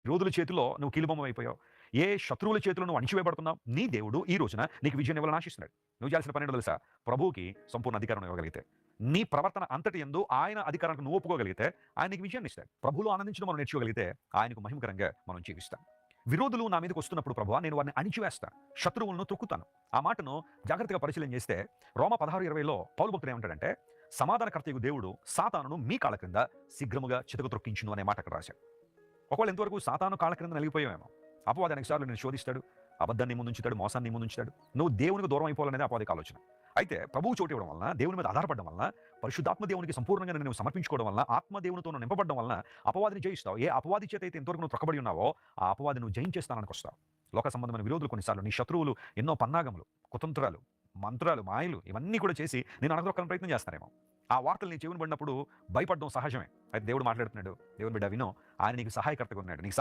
విరోధుల చేతిలో నువ్వు కీలుబొమ్మ అయిపోయావు. ఏ శత్రువుల చేతిలో నువ్వు అణిచివేయబడుతున్నావు, నీ దేవుడు ఈ రోజున నీకు విజయం ఇవ్వాలని ఆశిస్తున్నాడు. నువ్వు చేయాల్సిన పనేంటో తెలుసా? ప్రభువుకి సంపూర్ణ అధికారం ఇవ్వగలిగితే, నీ ప్రవర్తన అంతటి యందు ఆయన అధికారానికి నువ్వు ఒప్పుకోగలిగితే, ఆయన నీకు విజయాన్ని ఇస్తాడు. ప్రభువులో ఆనందించడం మనం నేర్చుకోగలిగితే, ఆయనకు మహిమకరంగా మనం జీవిస్తాం. విరోధులు నా మీదకి వస్తున్నప్పుడు ప్రభువా నేను వారిని అణిచివేస్తాను, శత్రువులను త్రొక్కుతాను. ఆ మాటను జాగ్రత్తగా పరిశీలన చేస్తే రోమా 16:20లో పౌలు భక్తుడు ఏమంటాడంటే, సమాధానకర్తయగు దేవుడు సాతానును మీ కాళ్ళ క్రింద శీఘ్రముగా చితక త్రొక్కించును అనే మాట అక్కడ రాశాడు. ఒకవేళ ఇంతవరకు సాతాను కాళ్ళ క్రింద నలిగిపోయావేమో. అపవాది అనేక సార్లు నేను శోధిస్తాడు, అబద్ధాన్ని ముందుంచుతాడు, మోసాన్ని ముందుంచుతాడు. నువ్వు దేవునికి దూరం అయిపోవాలనేది అపవాదికి ఆలోచన. అయితే ప్రభువు చోటు ఇవ్వడం వలన, దేవుని మీద ఆధారపడడం వలన, పరిశుద్ధాత్మ దేవునికి సంపూర్ణంగా నువ్వు సమర్పించుకోవడం వలన, ఆత్మ దేవునితో నువ్వు నింపబడడం వలన అపవాదిని జయిస్తావు. ఏ అపవాది చేత అయితే ఇంతవరకు నువ్వు త్రొక్కబడి ఉన్నావో, ఆ అపవాది నువ్వు జయించే స్థానానికి వస్తావు. లోక సంబంధమైన విరోధులు కొన్నిసార్లు నీ శత్రువులు ఎన్నో పన్నాగములు, కుతంత్రాలు, మంత్రాలు, మాయలు ఇవన్నీ కూడా చేసి నేను అణగదొక్కాలని ప్రయత్నం చేస్తారేమో. ఆ వార్తలు నీ చెవిన పడినప్పుడు భయపడడం సహజమే. అయితే దేవుడు మాట్లాడుతున్నాడు, దేవుని బిడ్డ విను, ఆయన నీకు సహాయకర్తగా ఉన్నాడు. నీకు